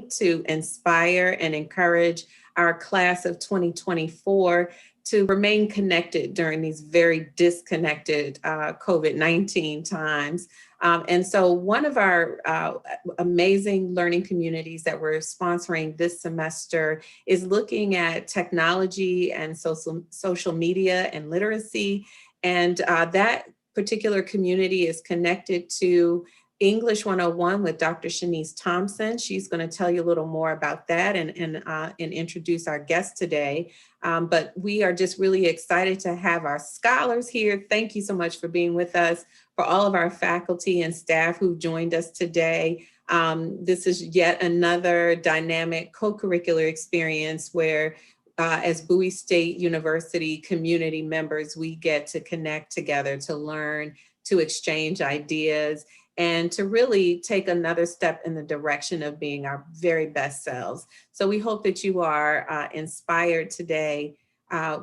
to inspire and encourage our class of 2024 to remain connected during these very disconnected COVID-19 times. And so one of our amazing learning communities that we're sponsoring this semester is looking at technology and social media and literacy. And that particular community is connected to English 101 with Dr. Shanice Thompson. She's going to tell you a little more about that and introduce our guest today. But we are just really excited to have our scholars here. Thank you so much for being with us, for all of our faculty and staff who joined us today. This is yet another dynamic co-curricular experience where as Bowie State University community members, we get to connect together, to learn, to exchange ideas, and to really take another step in the direction of being our very best selves. So we hope that you are inspired today.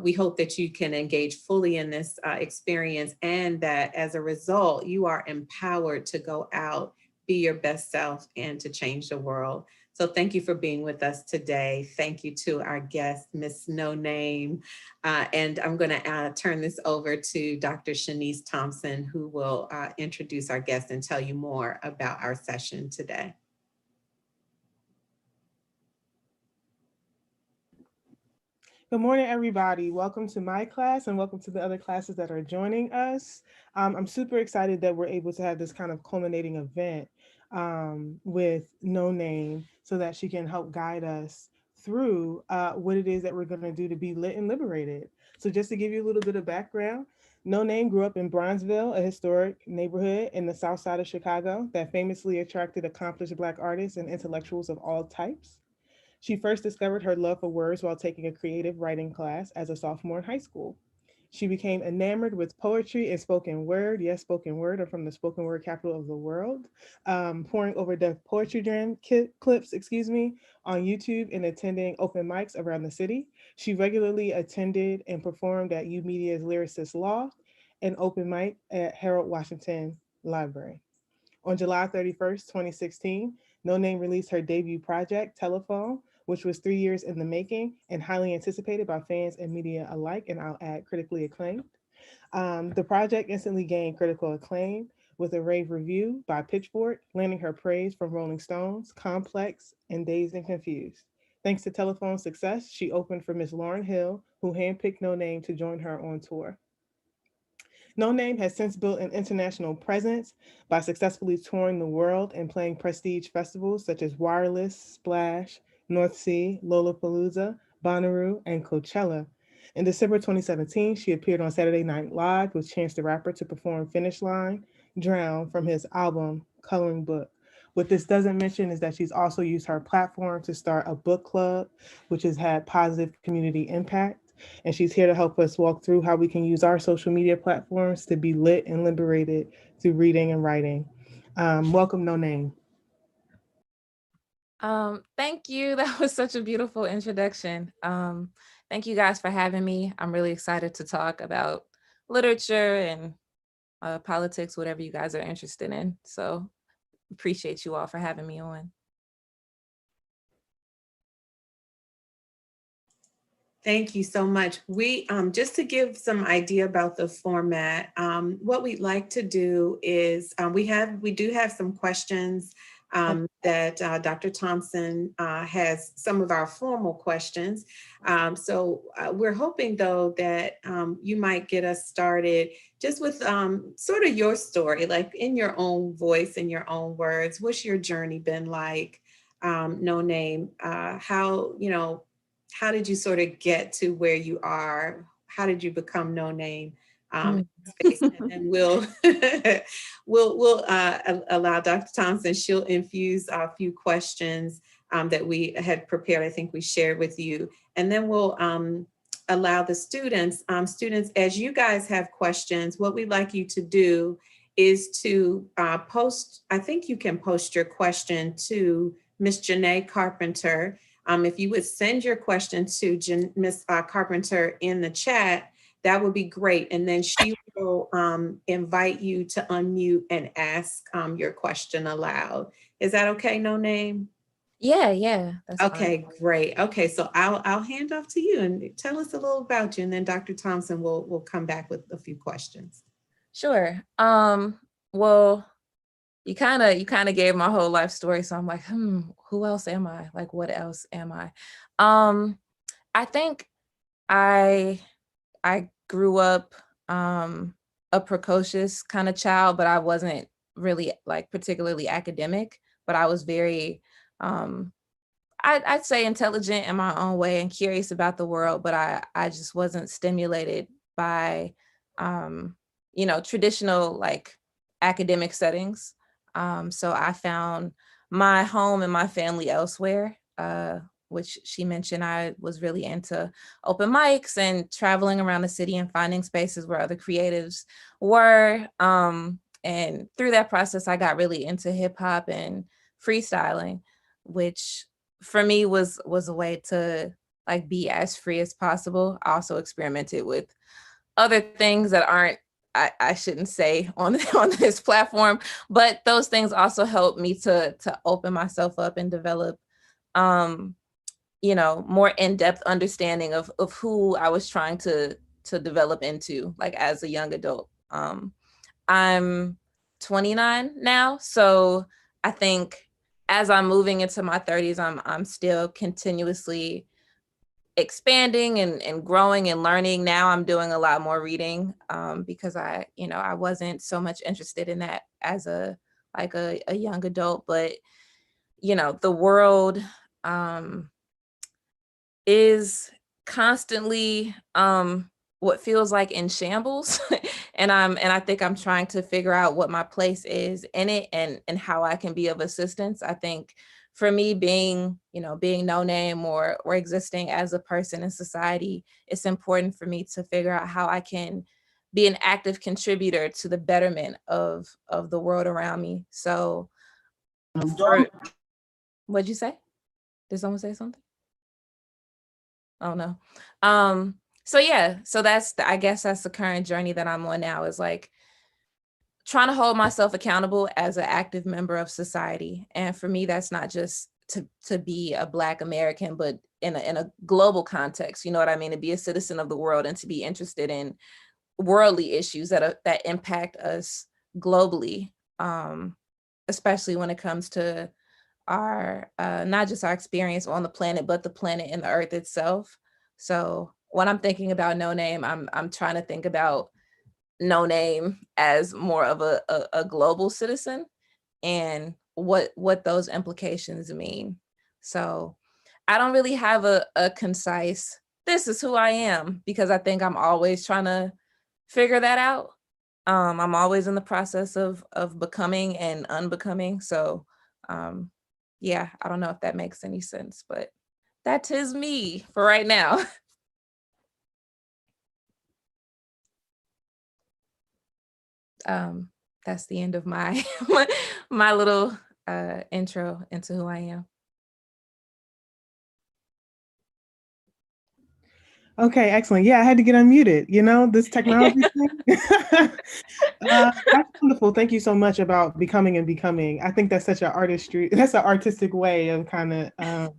We hope that you can engage fully in this experience, and that as a result, you are empowered to go out, be your best self, and to change the world. So thank you for being with us today. Thank you to our guest, Miss Noname. And I'm going to turn this over to Dr. Shanice Thompson, who will introduce our guest and tell you more about our session today. Good morning, everybody. Welcome to my class and welcome to the other classes that are joining us. I'm super excited that we're able to have this kind of culminating event with Noname so that she can help guide us through what it is that we're going to do to be lit and liberated. So just to give you a little bit of background, Noname grew up in Bronzeville, a historic neighborhood in the south side of Chicago that famously attracted accomplished Black artists and intellectuals of all types. She first discovered her love for words while taking a creative writing class as a sophomore in high school. She became enamored with poetry and spoken word. Yes, spoken word, or from the spoken word capital of the world. Pouring over the poetry jam clips, on YouTube and attending open mics around the city. She regularly attended and performed at U Media's Lyricist Law and open mic at Harold Washington Library. On July 31st, 2016, Noname released her debut project, Telephone, which was 3 years in the making and highly anticipated by fans and media alike, and I'll add critically acclaimed. The project instantly gained critical acclaim with a rave review by Pitchfork, landing her praise from Rolling Stones, Complex, and Dazed and Confused. Thanks to Telephone's success, she opened for Miss Lauryn Hill, who handpicked Noname to join her on tour. Noname has since built an international presence by successfully touring the world and playing prestige festivals such as Wireless, Splash, North Sea, Lollapalooza, Bonnaroo, and Coachella. In December 2017, she appeared on Saturday Night Live with Chance the Rapper to perform Finish Line, Drown from his album Coloring Book. What this doesn't mention is that she's also used her platform to start a book club, which has had positive community impact. And she's here to help us walk through how we can use our social media platforms to be lit and liberated through reading and writing. Welcome, Noname. Thank you. That was such a beautiful introduction. Thank you guys for having me. I'm really excited to talk about literature and politics, whatever you guys are interested in. So appreciate you all for having me on. Thank you so much. We just to give some idea about the format, what we'd like to do is we do have some questions that Dr. Thompson has some of our formal questions. So we're hoping though that you might get us started just with sort of your story, like in your own voice, in your own words. What's your journey been like? Noname, how did you sort of get to where you are? How did you become Noname? Space, and then we'll we'll allow Dr. Thompson. She'll infuse a few questions that we had prepared. I think we shared with you, and then we'll allow the students. Students, as you guys have questions, what we'd like you to do is to post. I think you can post your question to Miss Janae Carpenter. If you would send your question to Miss Carpenter in the chat, that would be great. And then she will invite you to unmute and ask your question aloud. Is that okay, Noname? Yeah, that's fine. Okay, great. Okay, so I'll hand off to you and tell us a little about you, and then Dr. Thompson will come back with a few questions. Sure. Well, you kind of gave my whole life story, so I'm like, who else am I? Like, what else am I? I think I I grew up a precocious kind of child, but I wasn't really like particularly academic, but I was very um I'd say intelligent in my own way and curious about the world, but I just wasn't stimulated by, um, traditional like academic settings. So I found my home and my family elsewhere, which she mentioned I was really into open mics and traveling around the city and finding spaces where other creatives were. And through that process, I got really into hip hop and freestyling, which for me was a way to like be as free as possible. I also experimented with other things that aren't I shouldn't say on on this platform, but those things also helped me to open myself up and develop um more in-depth understanding of who I was trying to develop into like as a young adult. I'm 29 now, so I think as I'm moving into my 30s, I'm still continuously expanding and growing and learning. Now I'm doing a lot more reading because I wasn't so much interested in that as a young adult, but the world um, is constantly what feels like in shambles and I think I'm trying to figure out what my place is in it and how I can be of assistance. I think for me being no name or existing as a person in society, it's important for me to figure out how I can be an active contributor to the betterment of the world around me. So what'd you say? Did someone say something? Oh no. So yeah, so I guess that's the current journey that I'm on now, is like trying to hold myself accountable as an active member of society. And for me, that's not just to be a Black American, but in a global context, you know what I mean? To be a citizen of the world and to be interested in worldly issues that impact us globally, especially when it comes to our not just our experience on the planet, but the planet and the earth itself. So when I'm thinking about no name, I'm trying to think about no name as more of a global citizen and what those implications mean. So I don't really have a concise this is who I am, because I think I'm always trying to figure that out. I'm always in the process of becoming and unbecoming. So um yeah, I don't know if that makes any sense, but that is me for right now. um that's the end of my my little intro into who I am. Okay, excellent. Yeah, I had to get unmuted, this technology thing. That's wonderful. Thank you so much about becoming and becoming. I think that's such an artistry. That's an artistic way of kind of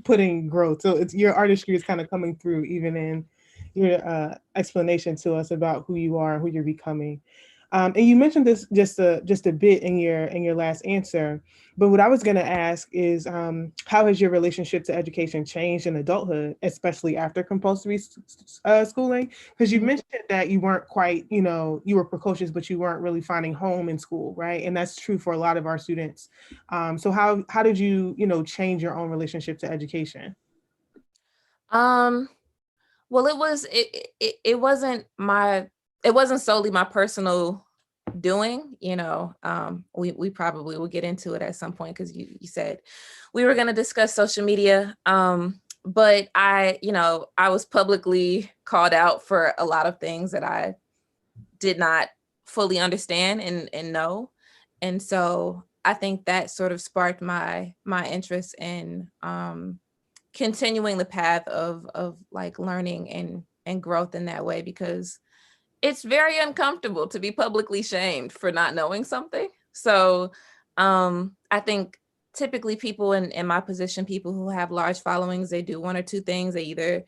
putting growth. So it's your artistry is kind of coming through even in your explanation to us about who you are, who you're becoming. And you mentioned this just a bit in your last answer. But what I was going to ask is, how has your relationship to education changed in adulthood, especially after compulsory schooling? Because you Mhm. mentioned that you weren't quite, you were precocious, but you weren't really finding home in school, right? And that's true for a lot of our students. So how did you, change your own relationship to education? um well, it wasn't solely my personal doing. We probably will get into it at some point because you said we were going to discuss social media. But I was publicly called out for a lot of things that I did not fully understand and know. And so I think that sort of sparked my interest in continuing the path of like learning and growth in that way, because it's very uncomfortable to be publicly shamed for not knowing something. So I think typically people in my position, people who have large followings, they do one or two things. They either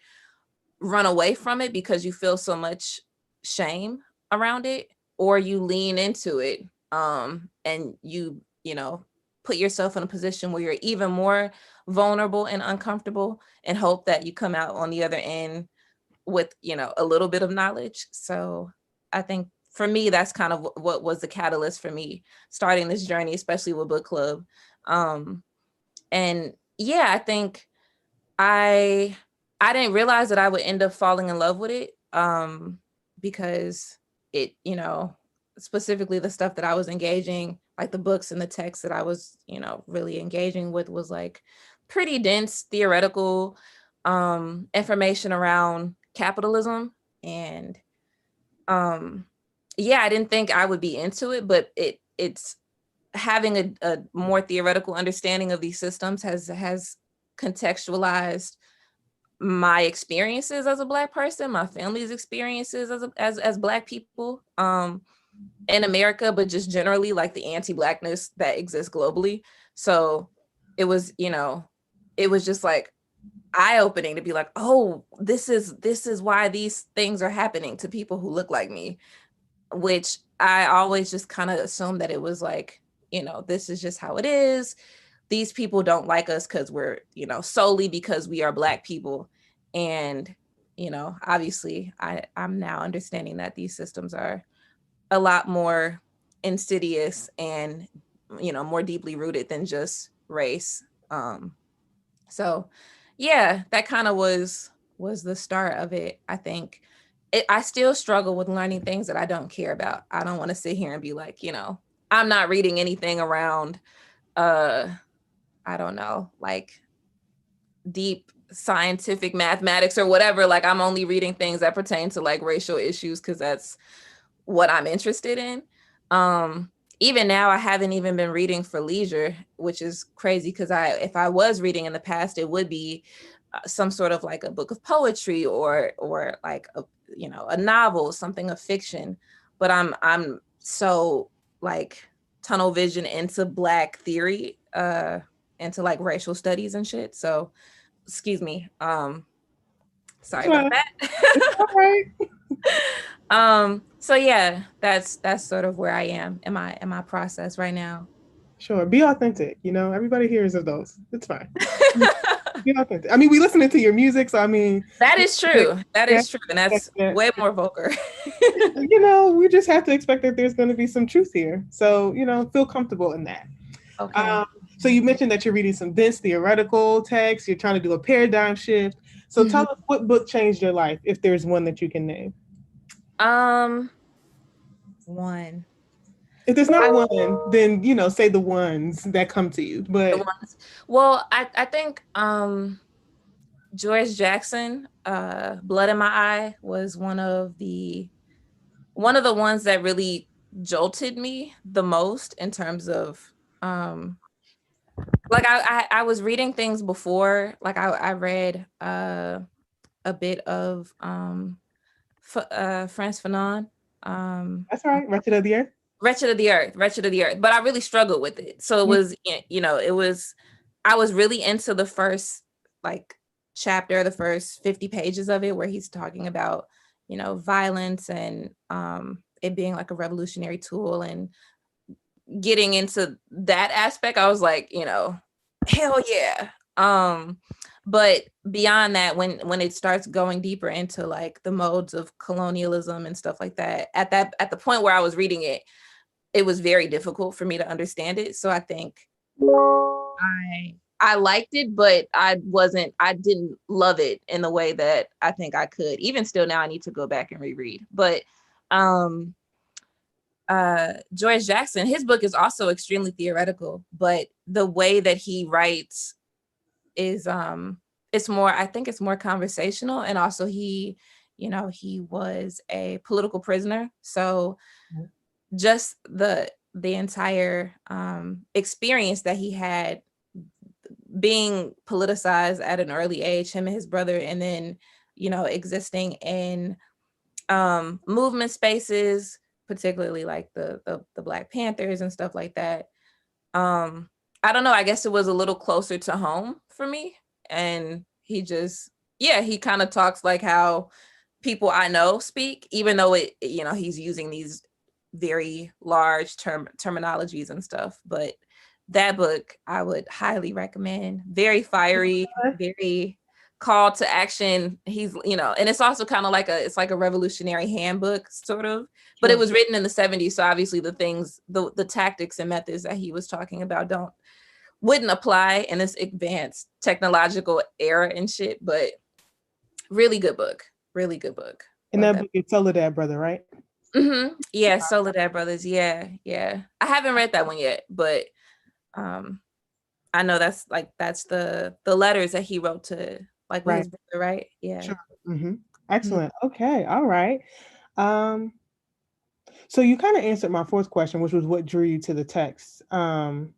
run away from it because you feel so much shame around it, or you lean into it, and you know, put yourself in a position where you're even more vulnerable and uncomfortable, and hope that you come out on the other end with, you know, a little bit of knowledge. So I think for me, that's kind of what was the catalyst for me starting this journey, especially with book club. And yeah, I think I I didn't realize that I would end up falling in love with it, because it, you know, specifically the stuff that I was engaging, like the books and the texts that I was, you know, really engaging with was like pretty dense theoretical information around capitalism. And yeah, I didn't think I would be into it, but it's having a more theoretical understanding of these systems has contextualized my experiences as a Black person, my family's experiences as Black people in America, but just generally like the anti-Blackness that exists globally. So it was, you know, it was just like eye-opening to be like, oh, this is why these things are happening to people who look like me, which I always just kind of assumed that it was like, you know, this is just how it is. These people don't like us because we're, you know, solely because we are Black people. And, you know, obviously I'm now understanding that these systems are a lot more insidious and, you know, more deeply rooted than just race. So yeah, that kind of was the start of it. I think I still struggle with learning things that I don't care about. I don't want to sit here and be like, you know, I'm not reading anything around uh I don't know, like deep scientific mathematics or whatever. Like I'm only reading things that pertain to like racial issues because that's what I'm interested in. Um, Even now, I haven't even been reading for leisure, which is crazy because if I was reading in the past, it would be some sort of like a book of poetry or like a, you know, a novel, something of fiction. But I'm so like tunnel vision into Black theory, into like racial studies and shit. So excuse me. Sorry about It's that. all right. So yeah, that's sort of where I am in my process right now. Sure. Be authentic. You know, everybody here is adults. It's fine. Be authentic. I mean, we listening to your music, so I mean, That is true. That yeah, is true. And that's way more vulgar. you know, we just have to expect that there's going to be some truth here. So, you know, feel comfortable in that. Okay. Um, so you mentioned that you're reading some dense theoretical text. You're trying to do a paradigm shift. So tell us what book changed your life, if there's one that you can name. One. If there's not one, then you know, say the ones that come to you. The But ones. Well, I think Joyce Jackson, Blood in My Eye was one of the ones that really jolted me the most in terms of like I was reading things before, like I read a bit of Frantz Fanon, that's all right. Wretched of the Earth. Wretched of the Earth, but I really struggled with it. So it was, you know, it was, I was really into the first like chapter, the first 50 pages of it, where he's talking about, you know, violence and it being like a revolutionary tool, and getting into that aspect. I was like, you know, hell yeah. But beyond that, when it starts going deeper into like the modes of colonialism and stuff like that, at the point where I was reading it, it was very difficult for me to understand it. So I think I liked it, but I didn't love it in the way that I think I could. Even still now I need to go back and reread. But um George Jackson, his book is also extremely theoretical, but the way that he writes is it's more, I think it's more conversational. And also he, you know, he was a political prisoner. So just the entire experience that he had being politicized at an early age, him and his brother, and then, you know, existing in movement spaces, particularly like the Black Panthers and stuff like that, I don't know, I guess it was a little closer to home for me. And he just, yeah, he kind of talks like how people I know speak, even though he's using these very large terminologies and stuff. But that book I would highly recommend. Very fiery, very call to action. He's, and it's also kind of like it's like a revolutionary handbook sort of, but it was written in the 70s. So obviously the things, the tactics and methods that he was talking about wouldn't apply in this advanced technological era and shit, but really good book. Really good book. And that book is Soledad Brother, right? Mm-hmm. Yeah, Soledad Brothers. Yeah. I haven't read that one yet, but I know that's the letters that he wrote to with his brother, right? Yeah. Sure. Mm-hmm. Excellent. Mm-hmm. Okay. All right. So you kind of answered my fourth question, which was what drew you to the text. But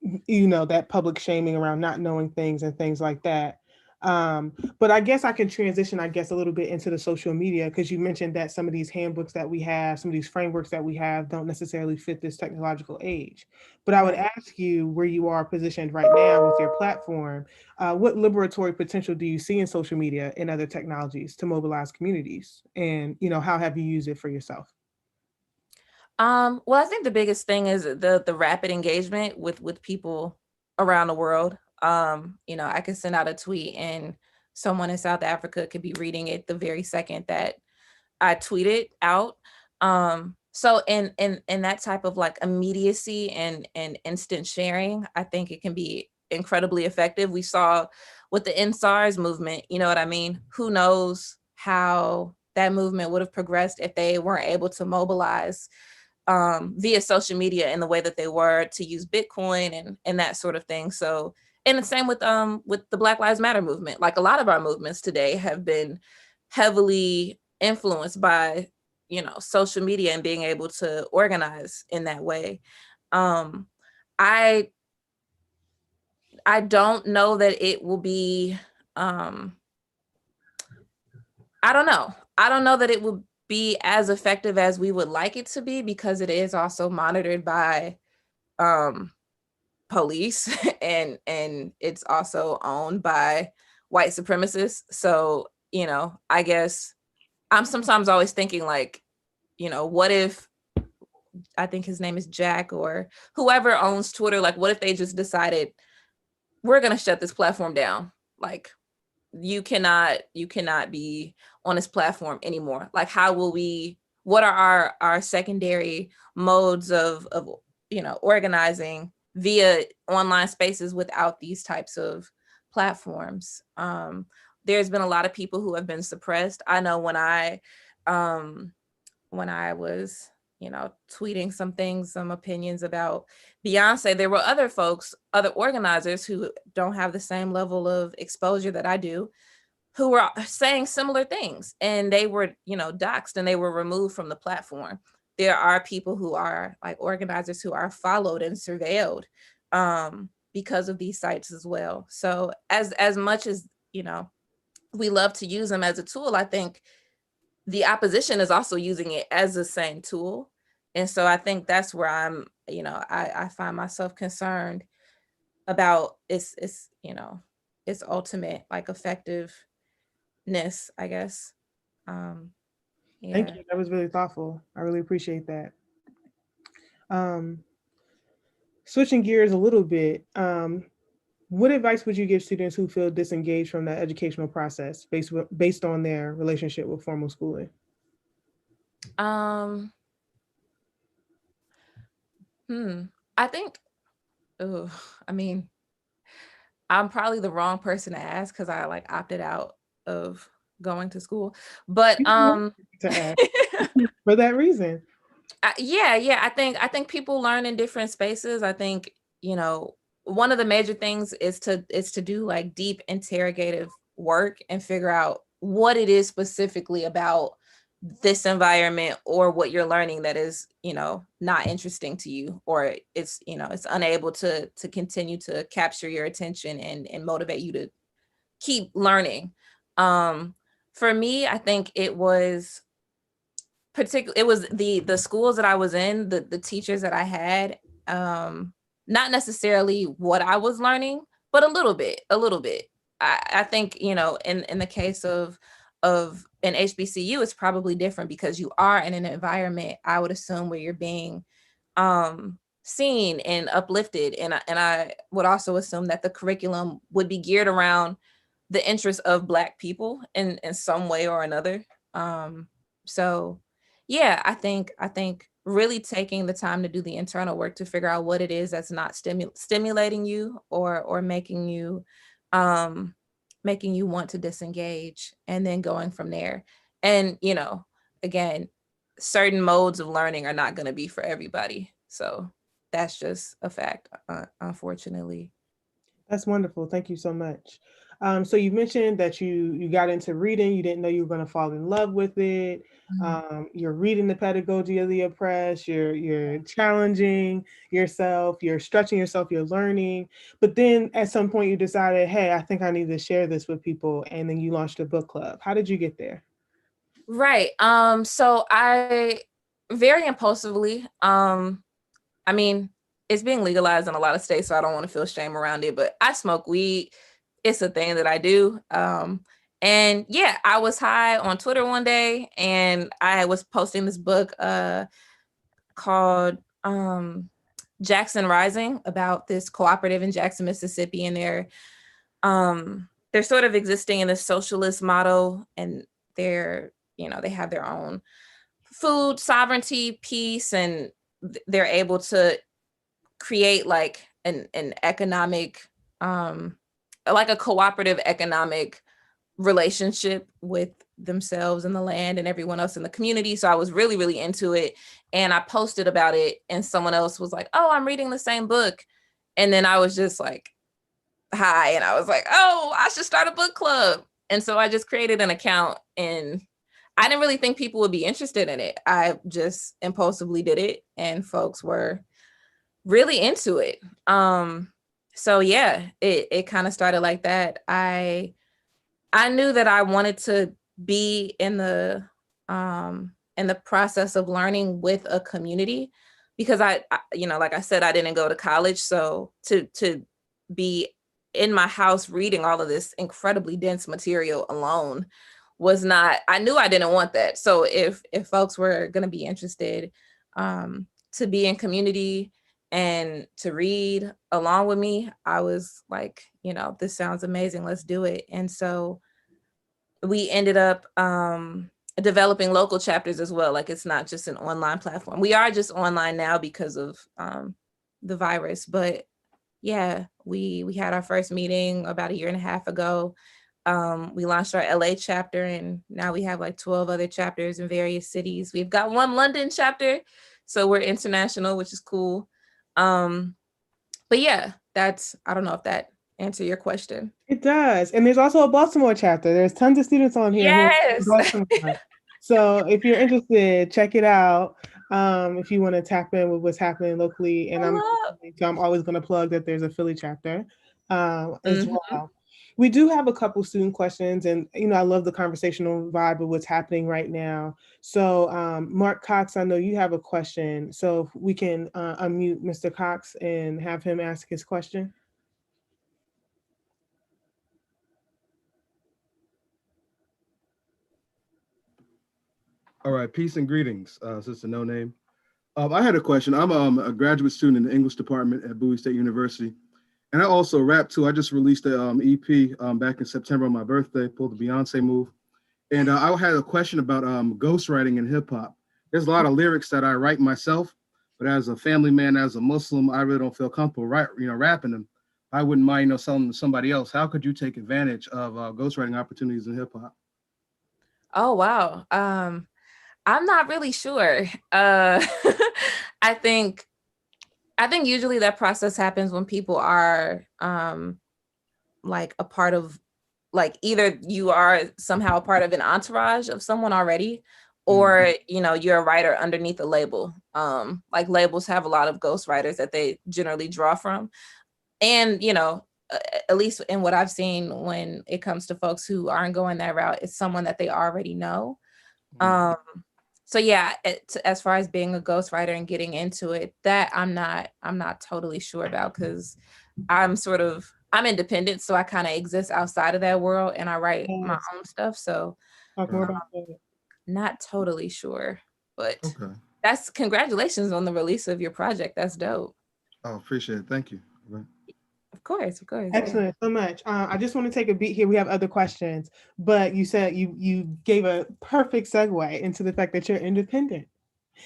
that public shaming around not knowing things and things like that. But I guess I can transition, a little bit into the social media, because you mentioned that some of these handbooks that we have, some of these frameworks that we have don't necessarily fit this technological age. But I would ask you where you are positioned right now with your platform. What liberatory potential do you see in social media and other technologies to mobilize communities? And, how have you used it for yourself? Well, I think the biggest thing is the rapid engagement with people around the world. I could send out a tweet and someone in South Africa could be reading it the very second that I tweet it out. So in that type of like immediacy and instant sharing, I think it can be incredibly effective. We saw with the NSARS movement, you know what I mean? Who knows how that movement would have progressed if they weren't able to mobilize via social media in the way that they were to use Bitcoin and that sort of thing. So, and the same with the Black Lives Matter movement. Like a lot of our movements today have been heavily influenced by, social media and being able to organize in that way. I don't know that it will be, I don't know. I don't know that it will be as effective as we would like it to be, because it is also monitored by police and it's also owned by white supremacists. So, I guess I'm sometimes always thinking like, what if, I think his name is Jack or whoever owns Twitter, like what if they just decided we're going to shut this platform down? Like you cannot be on this platform anymore. Like what are our secondary modes of organizing via online spaces without these types of platforms? There's been a lot of people who have been suppressed. I know when I was tweeting some opinions about Beyonce, there were other folks, other organizers who don't have the same level of exposure that I do, who were saying similar things, and they were, doxxed and they were removed from the platform. There are people who are like organizers who are followed and surveilled because of these sites as well. So as much as, we love to use them as a tool, I think the opposition is also using it as the same tool. And so I think that's where I'm, I find myself concerned about its ultimate like effectiveness, I guess. Yeah. Thank you. That was really thoughtful. I really appreciate that. Switching gears a little bit, what advice would you give students who feel disengaged from the educational process based on their relationship with formal schooling? I think, I mean, I'm probably the wrong person to ask because I like opted out of going to school, but to ask for that reason. Yeah. I think people learn in different spaces. I think, one of the major things is to do like deep interrogative work and figure out what it is specifically about this environment or what you're learning that is, not interesting to you, or it's, it's unable to continue to capture your attention and motivate you to keep learning. For me, I think it was the schools that I was in, the teachers that I had, Not necessarily what I was learning, but a little bit. I think, you know, in the case of an HBCU, it's probably different because you are in an environment, I would assume, where you're being seen and uplifted. And I would also assume that the curriculum would be geared around the interests of Black people in some way or another. So yeah, I think really taking the time to do the internal work to figure out what it is that's not stimulating you or making you want to disengage, and then going from there. And, you know, again, certain modes of learning are not going to be for everybody. So that's just a fact, unfortunately. That's wonderful. Thank you so much. So you mentioned that you got into reading. You didn't know you were going to fall in love with it. You're reading the pedagogy of the oppressed. You're challenging yourself. You're stretching yourself. You're learning. But then at some point you decided, hey, I think I need to share this with people. And then you launched a book club. How did you get there? Right. So I very impulsively, I mean, it's being legalized in a lot of states, so I don't want to feel shame around it, but I smoke weed. It's a thing that I do. And yeah, I was high on Twitter one day and I was posting this book called Jackson Rising, about this cooperative in Jackson, Mississippi, and they're sort of existing in this socialist model, and they have their own food sovereignty piece, and they're able to create like an economic, like a cooperative economic relationship with themselves and the land and everyone else in the community. So I was really, really into it. And I posted about it and someone else was like, oh, I'm reading the same book. And then I was just like, hi. And I was like, oh, I should start a book club. And so I just created an account, and I didn't really think people would be interested in it. I just impulsively did it and folks were really into it. So yeah, it kind of started like that. I knew that I wanted to be in the process of learning with a community, because I like I said, I didn't go to college, so to be in my house reading all of this incredibly dense material alone was not, I knew I didn't want that. So if folks were going to be interested, to be in community and to read along with me, I was like, this sounds amazing, let's do it. And so we ended up developing local chapters as well. Like, it's not just an online platform. We are just online now because of the virus, but yeah, we had our first meeting about 1.5 years ago. We launched our LA chapter, and now we have like 12 other chapters in various cities. We've got one London chapter, so we're international, which is cool. But yeah, I don't know if that answered your question. It does. And there's also a Baltimore chapter. There's tons of students on here who are Yes. from Baltimore. So if you're interested, check it out. If you want to tap in with what's happening locally. And I'm always going to plug that there's a Philly chapter as well. We do have a couple student questions, and I love the conversational vibe of what's happening right now. So Mark Cox, I know you have a question. So if we can unmute Mr. Cox and have him ask his question. All right, peace and greetings, Sister Noname. I had a question. I'm a graduate student in the English department at Bowie State University, and I also rap too. I just released an EP back in September on my birthday, pulled the Beyonce move, and I had a question about ghostwriting in hip hop. There's a lot of lyrics that I write myself, but as a family man, as a Muslim, I really don't feel comfortable rapping them. I wouldn't mind, selling them to somebody else. How could you take advantage of ghostwriting opportunities in hip hop? Oh, wow. I'm not really sure. I think usually that process happens when people are like a part of, like, either you are somehow a part of an entourage of someone already, or you're a writer underneath a label. Like, labels have a lot of ghostwriters that they generally draw from. And at least in what I've seen, when it comes to folks who aren't going that route, it's someone that they already know. So yeah, as far as being a ghostwriter and getting into it, that I'm not totally sure about, because I'm independent, so I kind of exist outside of that world and I write my Yes. own stuff. So Talk more about that. not totally sure, but Okay. that's congratulations on the release of your project. That's dope. Oh, appreciate it. Thank you. Right. Of course, of course. Excellent, so much. I just want to take a beat here. We have other questions, but you said you gave a perfect segue into the fact that you're independent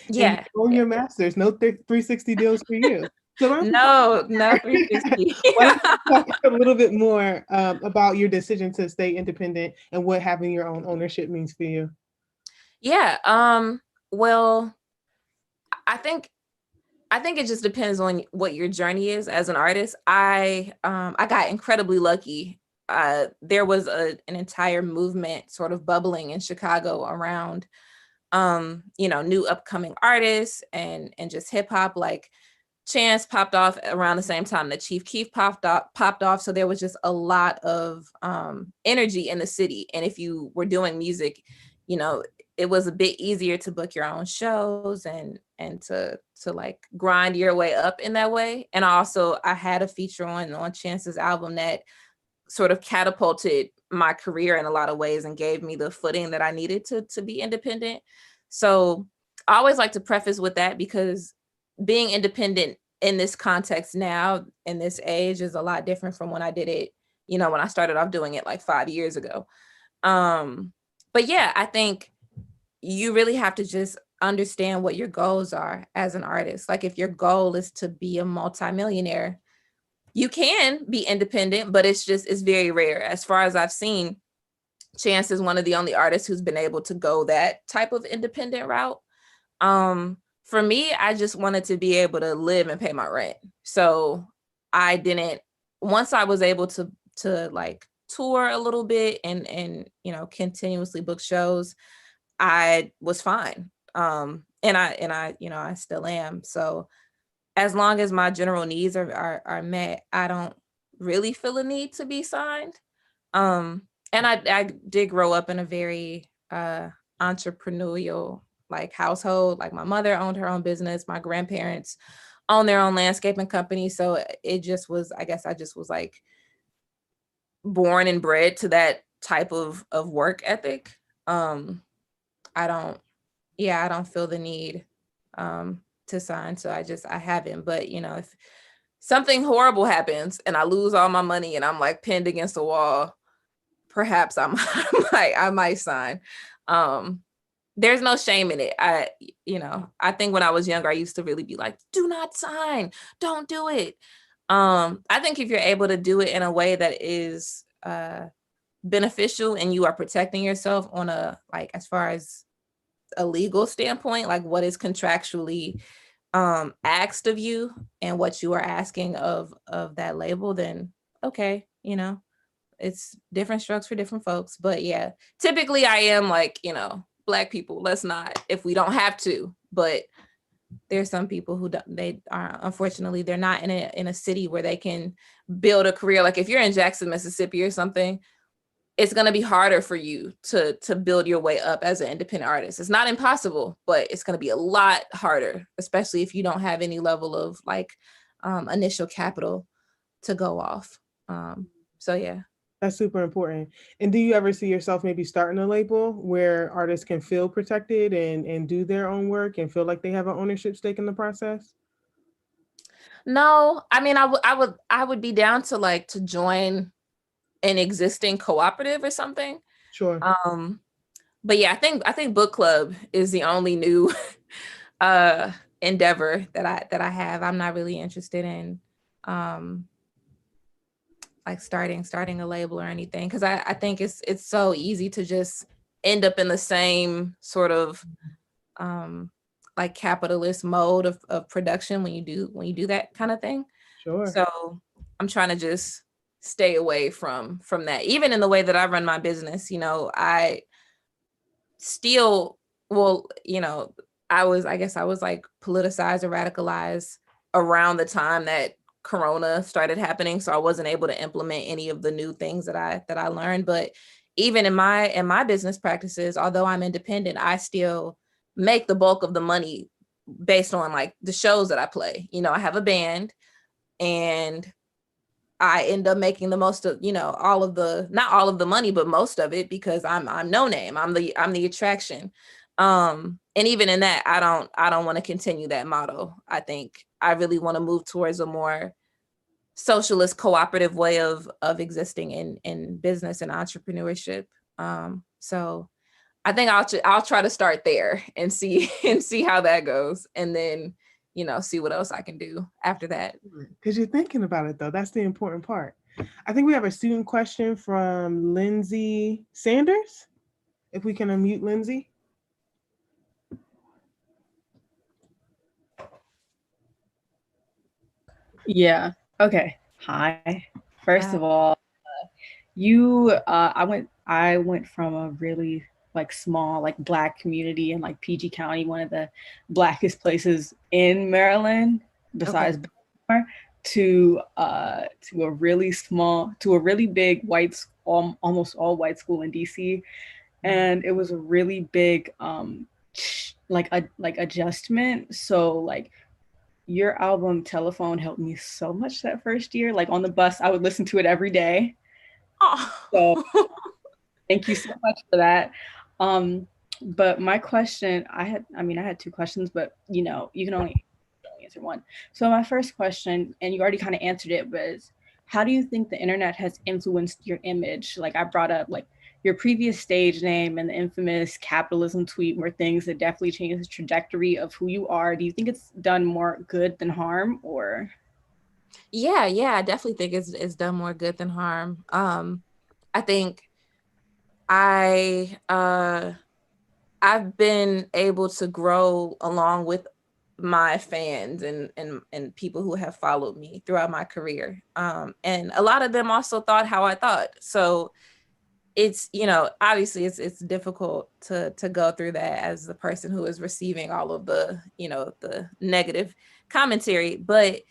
and you Yeah. own Yeah. your masters. No 360 deals for you. So why don't you No, no 360. why don't you talk a little bit more about your decision to stay independent and what having your own ownership means for you? Yeah. Well, I think it just depends on what your journey is as an artist. I got incredibly lucky. There was an entire movement sort of bubbling in Chicago around new upcoming artists and just hip hop. Like Chance popped off around the same time that Chief Keef popped off. So there was just a lot of energy in the city. And if you were doing music, it was a bit easier to book your own shows and to like grind your way up in that way. And I had a feature on Chance's album that sort of catapulted my career in a lot of ways and gave me the footing that I needed to be independent. So I always like to preface with that, because being independent in this context now, in this age, is a lot different from when I did it, when I started off doing it like 5 years ago. But yeah, I think you really have to just understand what your goals are as an artist. Like if your goal is to be a multimillionaire, you can be independent, but it's very rare. As far as I've seen, Chance is one of the only artists who's been able to go that type of independent route. For me, I just wanted to be able to live and pay my rent. So once I was able to like tour a little bit and continuously book shows, I was fine. And I still am. So as long as my general needs are met, I don't really feel a need to be signed. And I did grow up in a very entrepreneurial like household. Like my mother owned her own business, my grandparents own their own landscaping company. So it just was, I guess I just was like born and bred to that type of work ethic. I don't feel the need to sign. So I haven't. But if something horrible happens and I lose all my money and I'm like pinned against the wall, perhaps I might sign. There's no shame in it. I think when I was younger, I used to really be like, do not sign, don't do it. I think if you're able to do it in a way that is beneficial and you are protecting yourself on a, like, as far as a legal standpoint, like what is contractually asked of you and what you are asking of that label, then okay, it's different strokes for different folks. But yeah, typically I am like, Black people, let's not, if we don't have to. But there's some people who they are, unfortunately, they're not in a city where they can build a career. Like if you're in Jackson, Mississippi or something, it's going to be harder for you to build your way up as an independent artist. It's not impossible, but it's going to be a lot harder, especially if you don't have any level of like initial capital to go off. So yeah. That's super important. And do you ever see yourself maybe starting a label where artists can feel protected and do their own work and feel like they have an ownership stake in the process? No, I mean, I would be down to like to join an existing cooperative or something. Sure. But yeah, I think book club is the only new endeavor that I have. I'm not really interested in like starting a label or anything, because I think it's so easy to just end up in the same sort of like capitalist mode of production when you do that kind of thing. Sure. So I'm trying to just stay away from that. Even in the way that I run my business, I still, well, I guess I was like politicized or radicalized around the time that Corona started happening. So I wasn't able to implement any of the new things that I learned. But even in my business practices, although I'm independent, I still make the bulk of the money based on like the shows that I play. You know, I have a band and I end up making the most of, you know, all of the, not all of the money, but most of it, because I'm Noname. I'm the attraction. And even in that, I don't want to continue that model. I think I really want to move towards a more socialist cooperative way of existing in business and entrepreneurship. So I think I'll try to start there and see and see how that goes, and then, you know, see what else I can do after that. Because you're thinking about it, though. That's the important part. I think we have a student question from Lindsay Sanders. If we can unmute Lindsay. Yeah. Okay. Hi. First of all, I went from a really like small like Black community in like PG County, one of the Blackest places in Maryland besides Baltimore, to a really big almost all white school in DC, and it was a really big like adjustment. So like your album Telephone helped me so much that first year. Like on the bus, I would listen to it every day. Oh. So thank you so much for that. But my question, I had two questions, but you know, you can only answer one. So my first question, and you already kind of answered it, was how do you think the internet has influenced your image? Like I brought up like your previous stage name and the infamous capitalism tweet were things that definitely changed the trajectory of who you are. Do you think it's done more good than harm, or? Yeah, I definitely think it's done more good than harm. I think I've been able to grow along with my fans and people who have followed me throughout my career. And a lot of them also thought how I thought. So it's, you know, obviously it's difficult to go through that as the person who is receiving all of the, you know, the negative commentary. But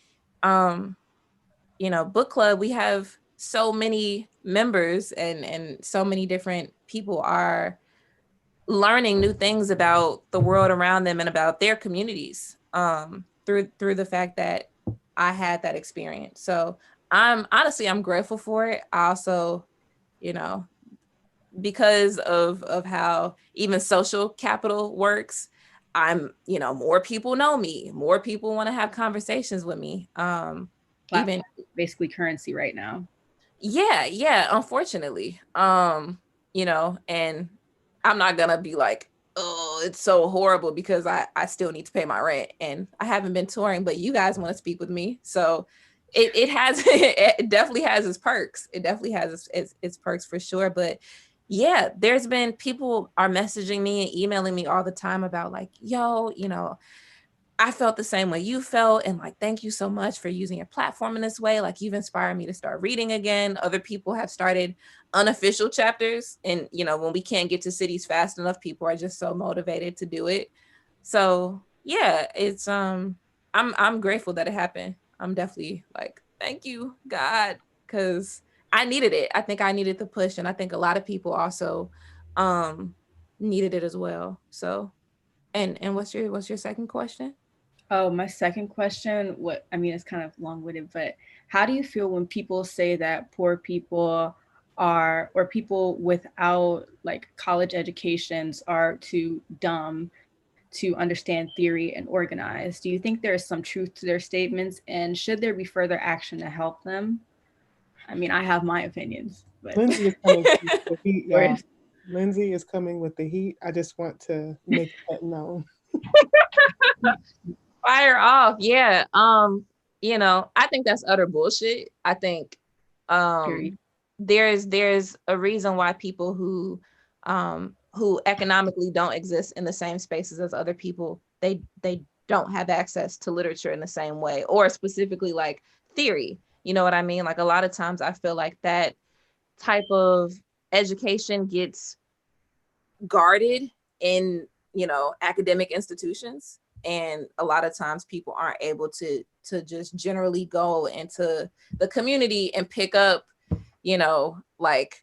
you know, book club, we have so many members and so many different people are learning new things about the world around them and about their communities through the fact that I had that experience. So I'm grateful for it. I also, you know, because of how even social capital works, I'm, you know, more people know me, more people want to have conversations with me. Even basically currency right now. Yeah, unfortunately. You know, and I'm not gonna be like, oh, it's so horrible, because I still need to pay my rent and I haven't been touring, but you guys want to speak with me. So it has it definitely has its perks. It definitely has its perks for sure. But yeah, there's been people are messaging me and emailing me all the time about like, yo, you know, I felt the same way you felt. And like, thank you so much for using your platform in this way. Like, you've inspired me to start reading again. Other people have started unofficial chapters. And, you know, when we can't get to cities fast enough, people are just so motivated to do it. So yeah, it's, I'm grateful that it happened. I'm definitely like, thank you, God, because I needed it. I think I needed the push. And I think a lot of people also needed it as well. So, and what's your second question? Oh, my second question, it's kind of long-winded, but how do you feel when people say that poor people or people without like college educations are too dumb to understand theory and organize? Do you think there is some truth to their statements, and should there be further action to help them? I mean, I have my opinions, but Lindsay is coming with the heat, y'all. Lindsay is coming with the heat. I just want to make that known. Fire off. Yeah. You know, I think that's utter bullshit. I think there's a reason why people who economically don't exist in the same spaces as other people, they don't have access to literature in the same way, or specifically like theory. You know what I mean? Like, a lot of times I feel like that type of education gets guarded in, you know, academic institutions, and a lot of times people aren't able to just generally go into the community and pick up, you know, like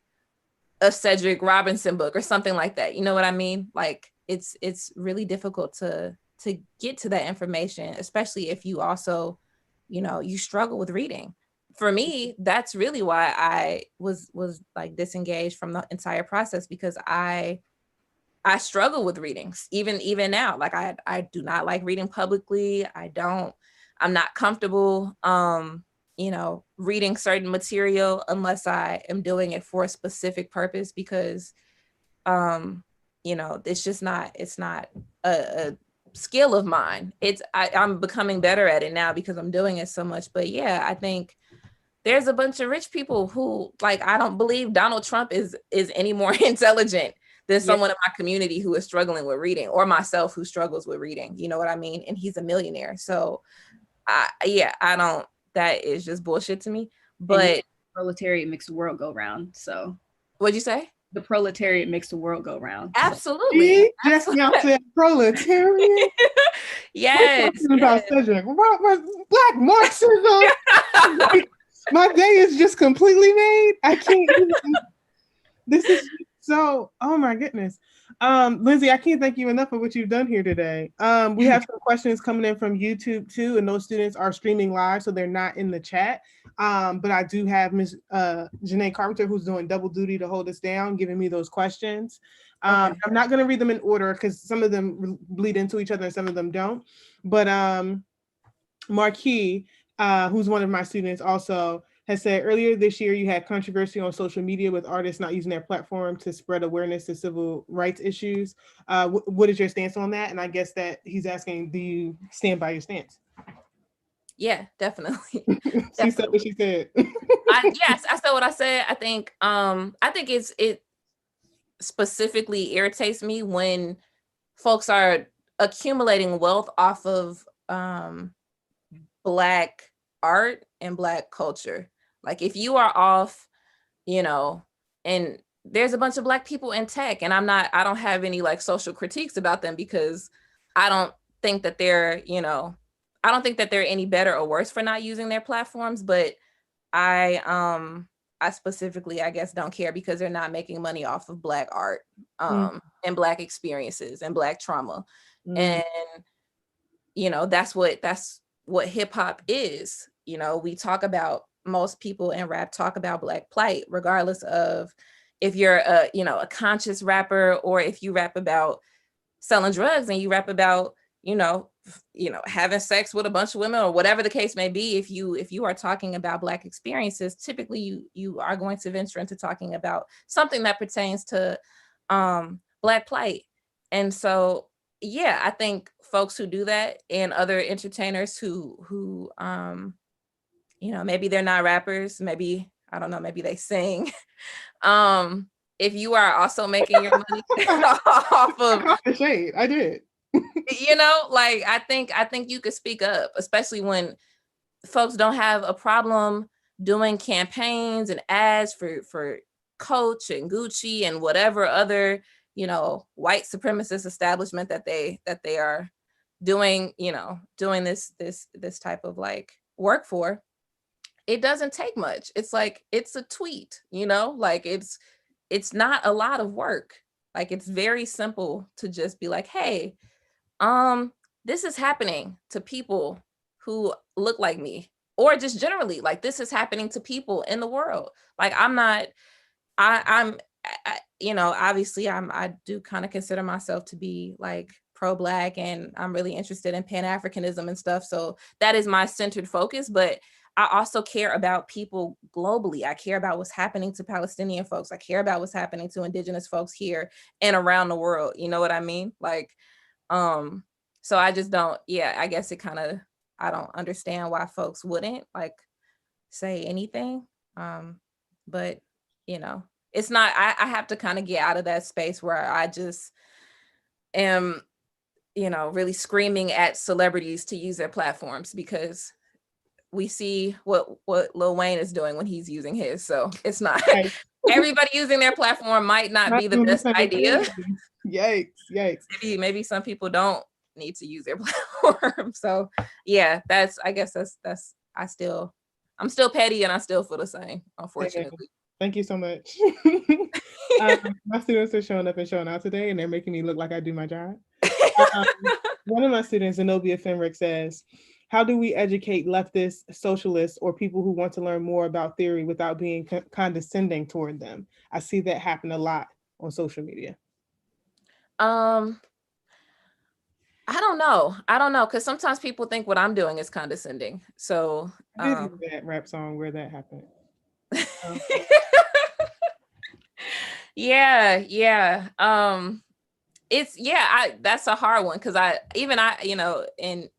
a Cedric Robinson book or something like that. You know what I mean? Like, it's really difficult to get to that information, especially if you also, you know, you struggle with reading. For me, that's really why I was like disengaged from the entire process, because I struggle with readings even now. Like I do not like reading publicly. I'm not comfortable you know, reading certain material unless I am doing it for a specific purpose, because you know, it's not a skill of mine. I'm becoming better at it now because I'm doing it so much. But yeah, I think there's a bunch of rich people who, like, I don't believe Donald Trump is any more intelligent than someone in my community who is struggling with reading, or myself who struggles with reading. You know what I mean? And he's a millionaire. So I don't, that is just bullshit to me. But proletariat makes the world go round. So what'd you say? The proletariat makes the world go round. Absolutely. Just now said proletariat. Yes. We're talking about Cedric. Black Marxism. My day is just completely made. I can't even. This is so, oh my goodness. Lindsay, I can't thank you enough for what you've done here today. We have some questions coming in from YouTube too, and those students are streaming live, so they're not in the chat. But I do have Ms. Janae Carpenter, who's doing double duty to hold us down, giving me those questions. I'm not going to read them in order because some of them bleed into each other and some of them don't. But Marquis, who's one of my students also, has said earlier this year you had controversy on social media with artists not using their platform to spread awareness to civil rights issues. What is your stance on that? And I guess that he's asking, do you stand by your stance? Yeah, definitely. She said what she said. Yes, I said what I said. I think it specifically irritates me when folks are accumulating wealth off of Black art and Black culture. Like, if you are off, you know, and there's a bunch of Black people in tech, and I don't have any like social critiques about them, because I don't think that they're, you know, I don't think that they're any better or worse for not using their platforms, but I specifically, I guess, don't care because they're not making money off of Black art and Black experiences and Black trauma. And you know, that's what hip hop is. You know, we talk about, most people in rap talk about Black plight, regardless of if you're a, you know, a conscious rapper, or if you rap about selling drugs and you rap about, you know, having sex with a bunch of women, or whatever the case may be. If you are talking about Black experiences, typically you are going to venture into talking about something that pertains to Black plight. And so, yeah, I think folks who do that, and other entertainers who you know, maybe they're not rappers, maybe, I don't know, maybe they sing. If you are also making your money off of the shade, I did. You know, like, I think you could speak up, especially when folks don't have a problem doing campaigns and ads for Coach and Gucci and whatever other, you know, white supremacist establishment that they are doing, you know, doing this type of like work for. It doesn't take much. It's like, it's a tweet, you know, like it's not a lot of work. Like, it's very simple to just be like, hey, this is happening to people who look like me, or just generally, like, this is happening to people in the world. Like, I'm you know, obviously I do kind of consider myself to be like pro-Black, and I'm really interested in Pan-Africanism and stuff. So that is my centered focus, but I also care about people globally. I care about what's happening to Palestinian folks. I care about what's happening to Indigenous folks here and around the world. You know what I mean? Like, so I just don't, I guess it kind of, I don't understand why folks wouldn't like say anything. But you know, it's not, I have to kind of get out of that space where I just am, you know, really screaming at celebrities to use their platforms, because we see what Lil Wayne is doing when he's using his. So it's not, everybody using their platform might not be the best idea. Yikes. Maybe some people don't need to use their platform. So yeah, I guess that's I'm still petty, and I still feel the same, unfortunately. Thank you so much. My students are showing up and showing out today, and they're making me look like I do my job. One of my students, Zenobia Fenrick, says, how do we educate leftists, socialists, or people who want to learn more about theory without being condescending toward them? I see that happen a lot on social media. I don't know, because sometimes people think what I'm doing is condescending. So I did hear that rap song where that happened. Yeah. That's a hard one, because I and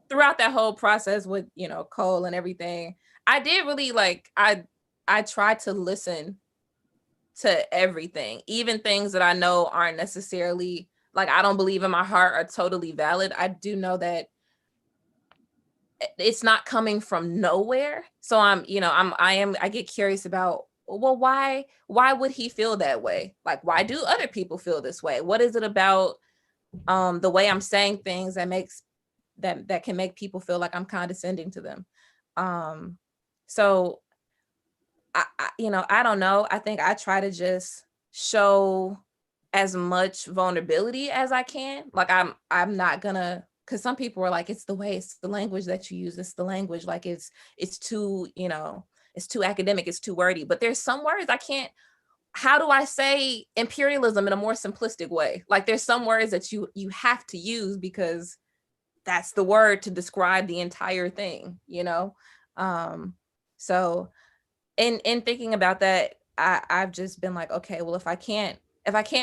throughout that whole process with Cole and everything, I did really I tried to listen to everything, even things that I know aren't necessarily I don't believe in my heart are totally valid. I do know that it's not coming from nowhere. So I get curious about, well, why would he feel that way? Like, why do other people feel this way? What is it about the way I'm saying things that can make people feel like I'm condescending to them? So I don't know. I think I try to just show as much vulnerability as I can. Like, I'm not gonna, because some people are like, it's the language that you use, it's the language, like it's too, it's too academic, it's too wordy. But there's some words I can't. How do I say imperialism in a more simplistic way? Like, there's some words that you have to use because that's the word to describe the entire thing, so in thinking about that, I've just been like, okay, well, if I can't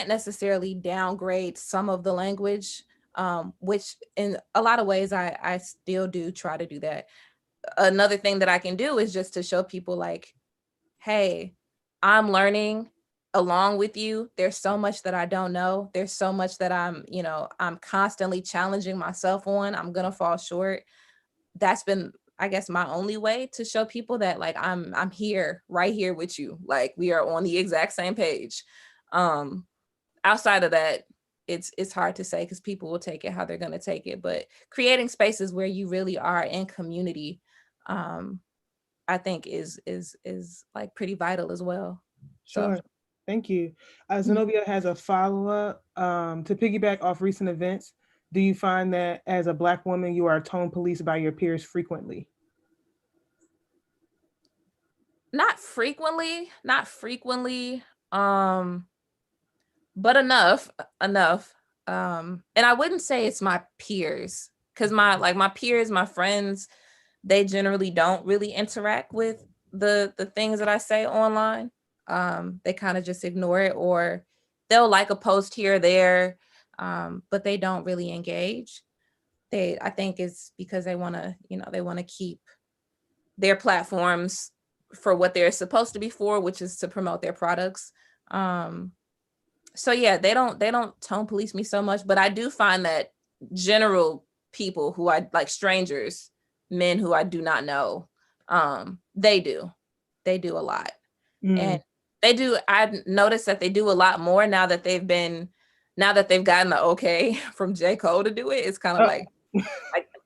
necessarily downgrade some of the language, which in a lot of ways I still do try to do that. Another thing that I can do is just to show people like, hey, I'm learning along with you. There's so much that I don't know. There's so much that I'm constantly challenging myself on. I'm gonna fall short. That's been, I guess, my only way to show people that like I'm here, right here with you. Like, we are on the exact same page. Outside of that, it's hard to say, because people will take it how they're gonna take it. But creating spaces where you really are in community, I think is like pretty vital as well. Sure. So Thank you. Zenobia has a follow-up to piggyback off recent events. Do you find that as a Black woman, you are tone policed by your peers frequently? not frequently, but enough. And I wouldn't say it's my peers, because my peers, my friends, they generally don't really interact with the things that I say online. They kind of just ignore it, or they'll like a post here or there, but they don't really engage. I think it's because they want to keep their platforms for what they're supposed to be for, which is to promote their products. So yeah, they don't tone police me so much, but I do find that general people who I like, strangers, men who I do not know, they do a lot. And I noticed that they do a lot more now that they've gotten the okay from J. Cole to do it. It's kind of like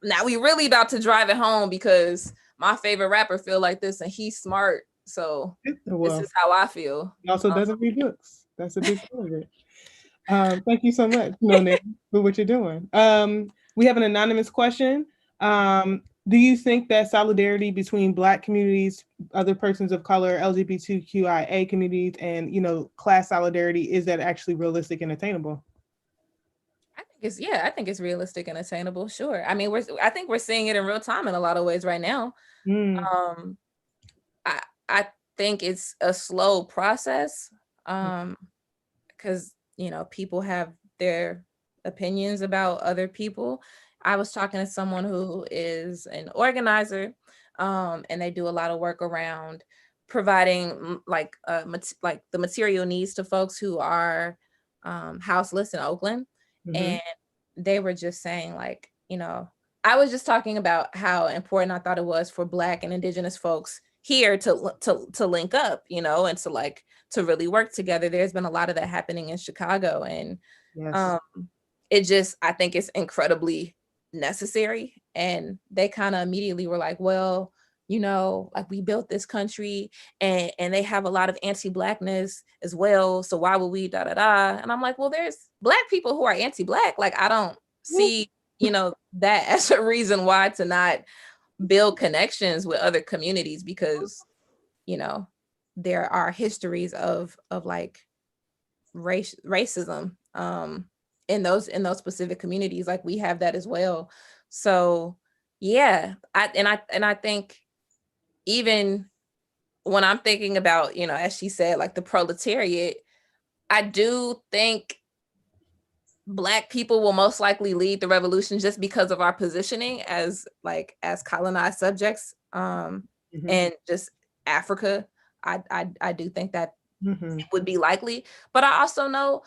now we really about to drive it home, because my favorite rapper feel like this and he's smart. So this is how I feel. He also doesn't read books. That's a big part of it. Thank you so much, Noname, for what you're doing. We have an anonymous question. Do you think that solidarity between Black communities, other persons of color, LGBTQIA communities, and class solidarity, is that actually realistic and attainable? I think it's realistic and attainable. Sure. I mean, I think we're seeing it in real time in a lot of ways right now. I think it's a slow process, because people have their opinions about other people. I was talking to someone who is an organizer, and they do a lot of work around providing like the material needs to folks who are houseless in Oakland. And they were just saying like, I was just talking about how important I thought it was for Black and Indigenous folks here to link up, and to really work together. There's been a lot of that happening in Chicago, and I think it's incredibly necessary. And they kind of immediately were like, well, you know, like we built this country and they have a lot of anti-Blackness as well. So why would we da da da? And I'm like, well, there's Black people who are anti-Black. Like I don't see, you know, that as a reason why to not build connections with other communities, because, you know, there are histories of like racism in those specific communities. Like we have that as well. So yeah, I think even when I'm thinking about, you know, as she said, like the proletariat, I do think Black people will most likely lead the revolution just because of our positioning as colonized subjects, and just Africa. I do think that would be likely, but I also know,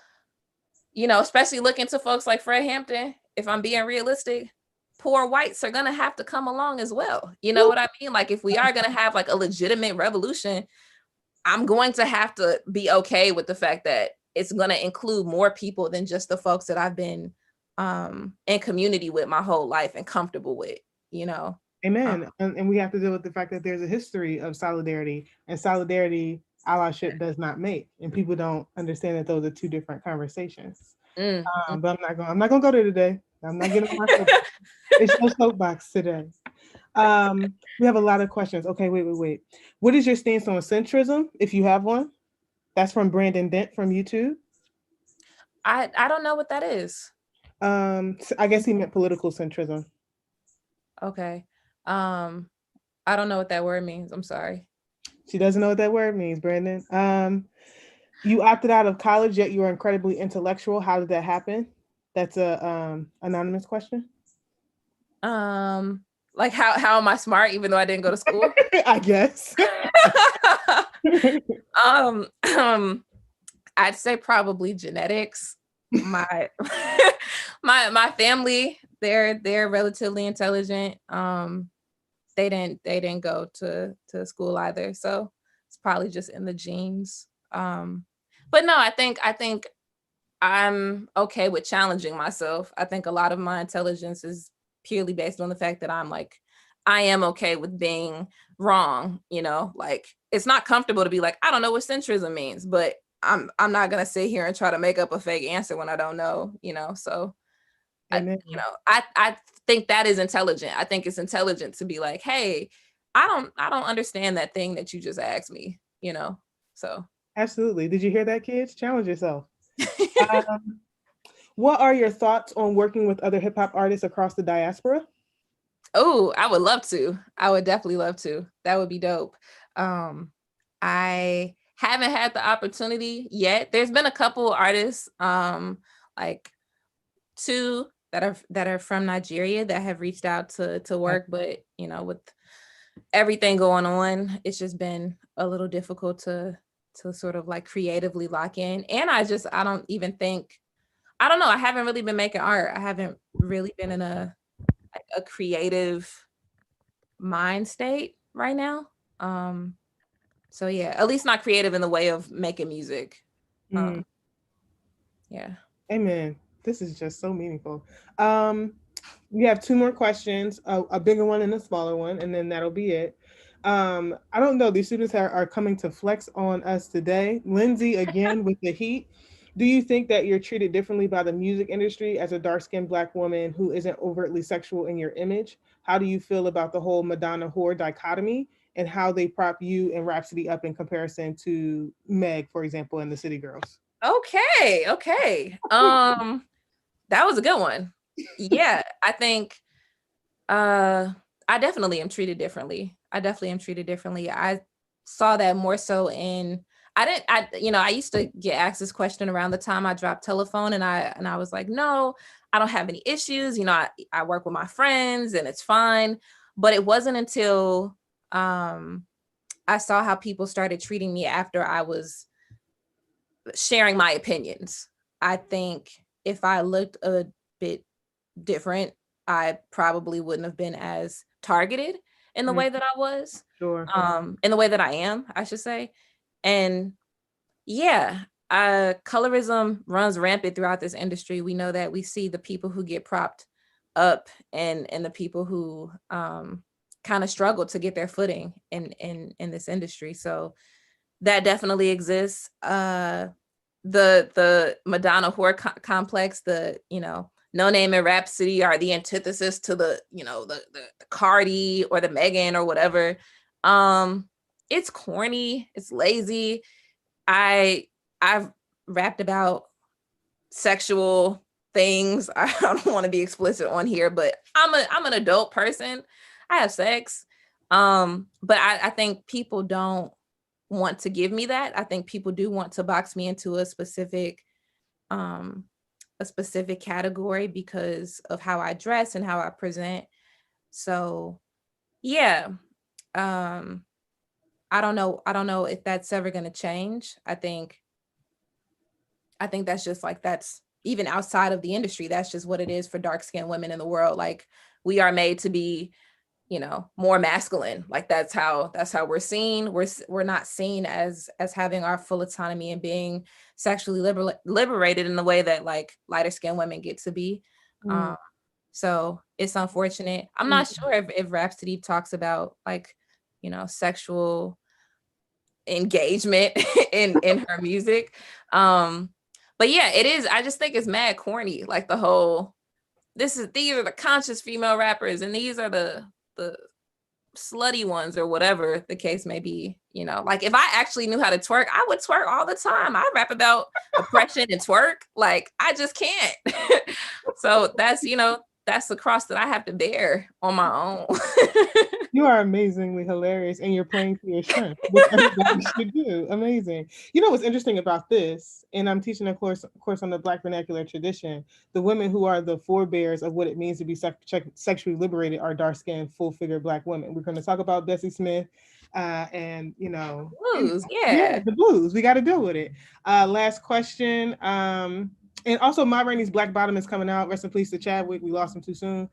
you know, especially looking to folks like Fred Hampton, if I'm being realistic, poor whites are gonna have to come along as well. You know what I mean? Like if we are gonna have like a legitimate revolution, I'm going to have to be okay with the fact that it's going to include more people than just the folks that I've been in community with my whole life and comfortable with, you know. Amen. And we have to deal with the fact that there's a history of solidarity, and solidarity allyship does not make, and people don't understand that those are two different conversations. But I'm not gonna go there today. I'm not getting on my soapbox. It's no soapbox today. We have a lot of questions. Okay, wait. What is your stance on centrism, if you have one? That's from Brandon Dent from YouTube. I don't know what that is. I guess he meant political centrism. Okay. I don't know what that word means. I'm sorry. She doesn't know what that word means, Brandon. You opted out of college, yet you are incredibly intellectual. How did that happen? That's a anonymous question. Like how am I smart even though I didn't go to school? I guess. I'd say probably genetics. My my family, they're relatively intelligent. They didn't go to school either, so it's probably just in the genes. But no, I think I'm okay with challenging myself. I think a lot of my intelligence is purely based on the fact that I am okay with being wrong, you know, like it's not comfortable to be like, I don't know what centrism means, but I'm not going to sit here and try to make up a fake answer when I don't know, you know? So, I think that is intelligent. I think it's intelligent to be like, hey, I don't understand that thing that you just asked me, you know? So. Absolutely. Did you hear that, kids? Challenge yourself. What are your thoughts on working with other hip hop artists across the diaspora? Oh, I would love to. I would definitely love to. That would be dope. I haven't had the opportunity yet. There's been a couple artists, like two that are from Nigeria that have reached out to work, but you know, with everything going on, it's just been a little difficult to sort of like creatively lock in. And I don't even think, I don't know, I haven't really been making art. I haven't really been in a creative mind state right now. So yeah, at least not creative in the way of making music. Yeah. Amen. This is just so meaningful. We have two more questions, a bigger one and a smaller one, and then that'll be it. I don't know, these students are coming to flex on us today. Lindsay, again, with the heat. Do you think that you're treated differently by the music industry as a dark-skinned Black woman who isn't overtly sexual in your image? How do you feel about the whole Madonna whore dichotomy and how they prop you and Rhapsody up in comparison to Meg, for example, and the City Girls? Okay. That was a good one. Yeah, I think I definitely am treated differently. I saw that more so in I used to get asked this question around the time I dropped Telephone, and I was like, no, I don't have any issues. You know, I work with my friends and it's fine. But it wasn't until I saw how people started treating me after I was sharing my opinions. I think if I looked a bit different, I probably wouldn't have been as targeted in the way that I was. Sure. In the way that I am, I should say. And yeah, colorism runs rampant throughout this industry. We know that. We see the people who get propped up and the people who kind of struggle to get their footing in this industry. So that definitely exists. The Madonna whore complex, the, you know, Noname and Rhapsody are the antithesis to the, you know, the Cardi or the Megan or whatever. It's corny, it's lazy. I've rapped about sexual things. I don't want to be explicit on here, but I'm an adult person. I have sex. But I think people don't want to give me that. I think people do want to box me into a specific category because of how I dress and how I present. So yeah. I don't know if that's ever going to change. I think that's just like, that's even outside of the industry, that's just what it is for dark-skinned women in the world. Like, we are made to be, you know, more masculine. Like, that's how we're seen. We're not seen as having our full autonomy and being sexually liberated in the way that like lighter skinned women get to be. So it's unfortunate. I'm not sure if Rhapsody talks about like, you know, sexual engagement in her music. But yeah, it is. I just think it's mad corny. Like the whole, these are the conscious female rappers and these are the slutty ones or whatever the case may be. You know, like if I actually knew how to twerk, I would twerk all the time. I rap about oppression and twerk. Like, I just can't. So that's, you know, that's the cross that I have to bear on my own. You are amazingly hilarious, and you're playing to your strength, which everybody should do. Amazing. You know what's interesting about this, and I'm teaching a course on the Black vernacular tradition. The women who are the forebears of what it means to be sexually liberated are dark-skinned, full-figured Black women. We're going to talk about Bessie Smith, and you know, blues, yeah, the blues. We got to deal with it. Last question. And also, Ma Rainey's Black Bottom is coming out. Rest in peace to Chadwick. We lost him too soon.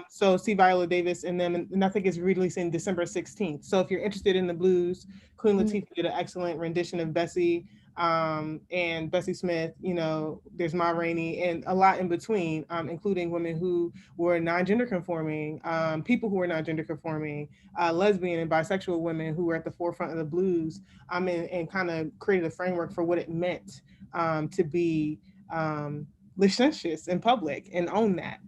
So see Viola Davis and them, and I think it's releasing December 16th. So if you're interested in the blues, Queen Latifah did an excellent rendition of Bessie and Bessie Smith. You know, there's Ma Rainey and a lot in between, including women who were non-gender conforming, people who were non-gender conforming, lesbian and bisexual women who were at the forefront of the blues, and kind of created a framework for what it meant to be licentious in public and own that.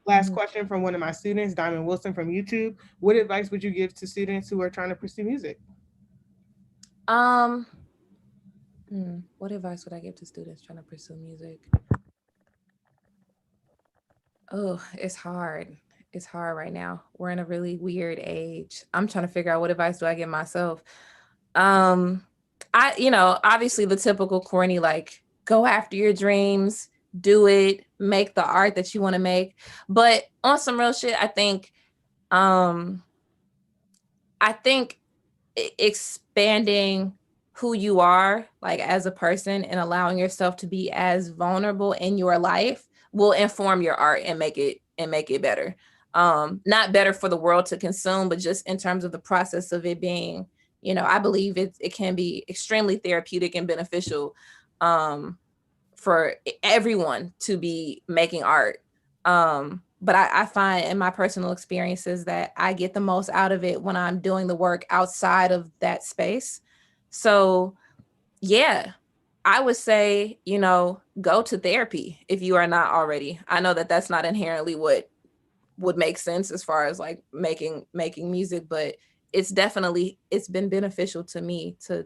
Last question from one of my students, Diamond Wilson from YouTube. What advice would you give to students who are trying to pursue music? What advice would I give to students trying to pursue music? Oh, it's hard. It's hard right now. We're in a really weird age. I'm trying to figure out what advice do I give myself. You know, obviously the typical corny, like, go after your dreams, do it, make the art that you want to make. But on some real shit, I think expanding who you are, like as a person, and allowing yourself to be as vulnerable in your life will inform your art and make it better. Not better for the world to consume, but just in terms of the process of it being, you know, I believe it can be extremely therapeutic and beneficial for everyone to be making art. But I find in my personal experiences that I get the most out of it when I'm doing the work outside of that space. So yeah, I would say, you know, go to therapy if you are not already. I know that that's not inherently what would make sense as far as like making music, but it's been beneficial to me to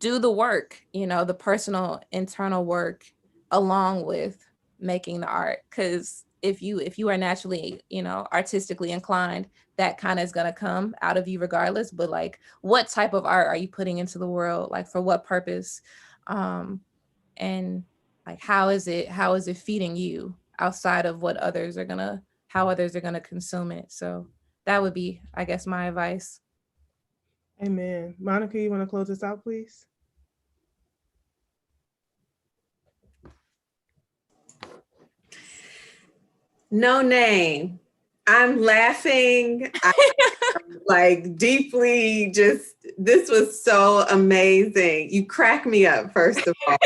do the work, you know, the personal internal work along with making the art. Because if you are naturally, you know, artistically inclined, that kind of is going to come out of you regardless. But like, what type of art are you putting into the world? Like, for what purpose? And like, how is it feeding you outside of how others are gonna consume it? So that would be, I guess, my advice. Amen. Monica, you want to close this out, please? Noname. I'm laughing. I'm like deeply this was so amazing. You crack me up, first of all.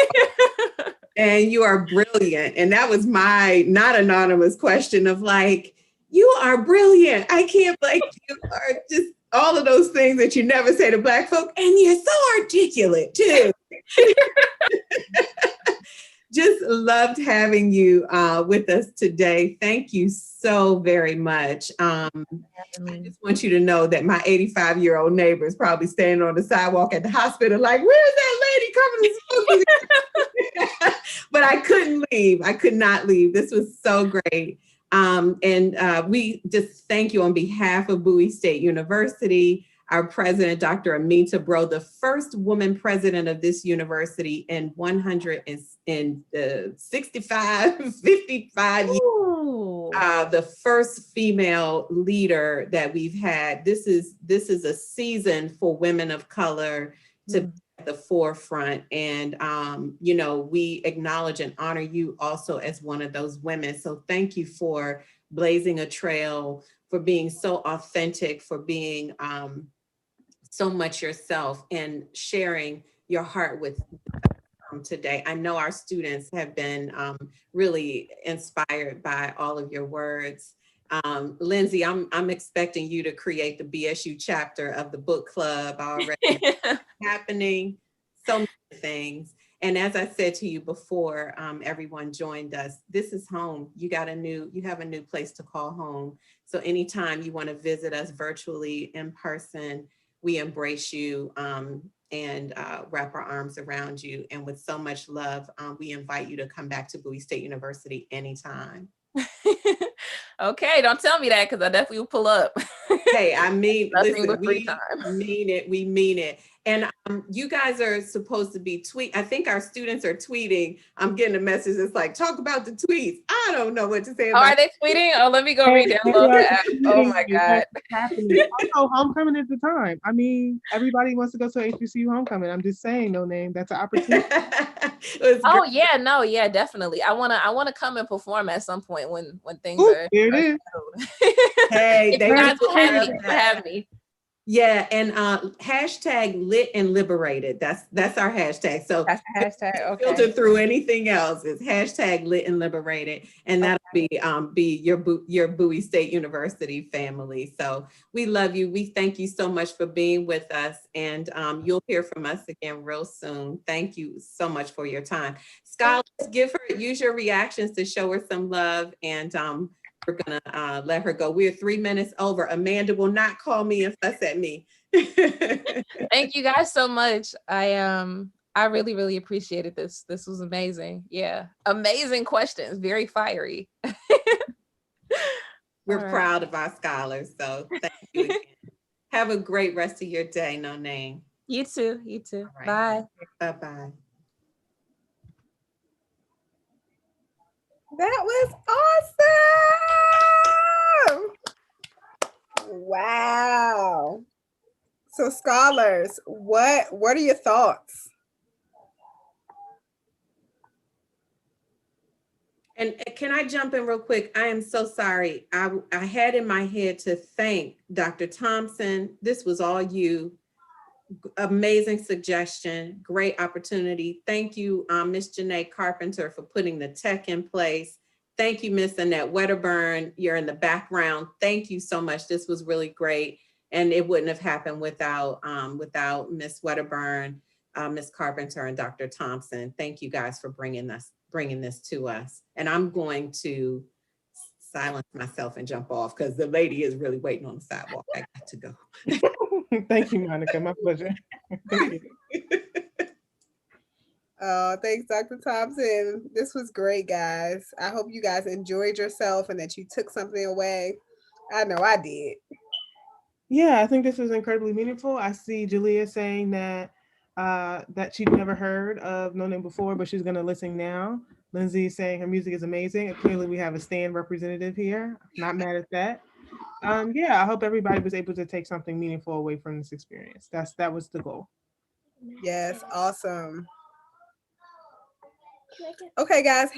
And you are brilliant. And that was my not anonymous question of like, you are brilliant. I can't like you are just all of those things that you never say to Black folk. And you're so articulate too. Just loved having you with us today. Thank you so very much. I just want you to know that my 85-year-old neighbor is probably standing on the sidewalk at the hospital like, where's that lady coming to smoke? But I couldn't leave. I could not leave. This was so great. And we just thank you on behalf of Bowie State University, our president, Dr. Aminta Bro, the first woman president of this university in 55 years. The first female leader that we've had. This is a season for women of color to be at the forefront. And, you know, we acknowledge and honor you also as one of those women. So thank you for blazing a trail, for being so authentic, for being so much yourself and sharing your heart with today. I know our students have been really inspired by all of your words. Lindsay, I'm expecting you to create the BSU chapter of the book club already. Happening, so many things. And as I said to you before, everyone joined us, this is home. You have a new place to call home. So anytime you want to visit us virtually, in person, we embrace you and wrap our arms around you. And with so much love, we invite you to come back to Bowie State University anytime. Okay, don't tell me that, because I definitely will pull up. Hey, I mean, listen, we mean it. We mean it. And you guys are supposed to be I think our students are tweeting. I'm getting a message that's like, talk about the tweets. I don't know what to say about are they tweeting? Oh, let me go re-download the app. Oh my God. Happening. Also, homecoming is the time. I mean, everybody wants to go to HBCU homecoming. I'm just saying, Noname, that's an opportunity. Oh yeah, no, yeah, definitely. I wanna come and perform at some point when things are. There it is. Hey, if you guys will have me. Yeah, and hashtag lit and liberated. That's our hashtag. So that's the hashtag. Okay. Filter through anything else. It's hashtag lit and liberated, and that'll be your Bowie State University family. So we love you. We thank you so much for being with us, and you'll hear from us again real soon. Thank you so much for your time. Scholars, use your reactions to show her some love, and we're gonna let her go. We're 3 minutes over. Amanda will not call me and fuss at me. Thank you guys so much. I really, really appreciated this. This was amazing. Yeah, amazing questions. Very fiery. We're proud of our scholars. So thank you again. Have a great rest of your day, Noname. You too. You too. Right. Bye. Bye-bye. That was awesome. Wow. So scholars, what are your thoughts? And can I jump in real quick? I am so sorry. I had in my head to thank Dr. Thompson. This was all you. Amazing suggestion, great opportunity. Thank you, Ms. Janae Carpenter, for putting the tech in place. Thank you, Ms. Annette Wedderburn. You're in the background. Thank you so much. This was really great. And it wouldn't have happened without Ms. Wedderburn, Ms. Carpenter, and Dr. Thompson. Thank you guys for bringing this to us. And I'm going to silence myself and jump off because the lady is really waiting on the sidewalk. I got to go. Thank you, Monica. My pleasure. Thank you. Thanks, Dr. Thompson. This was great, guys. I hope you guys enjoyed yourself and that you took something away. I know I did. Yeah, I think this was incredibly meaningful. I see Julia saying that she'd never heard of Noname before, but she's going to listen now. Lindsay is saying her music is amazing. And clearly, we have a stand representative here. Not mad at that. Yeah, I hope everybody was able to take something meaningful away from this experience. That was the goal. Yes, awesome. Okay, guys.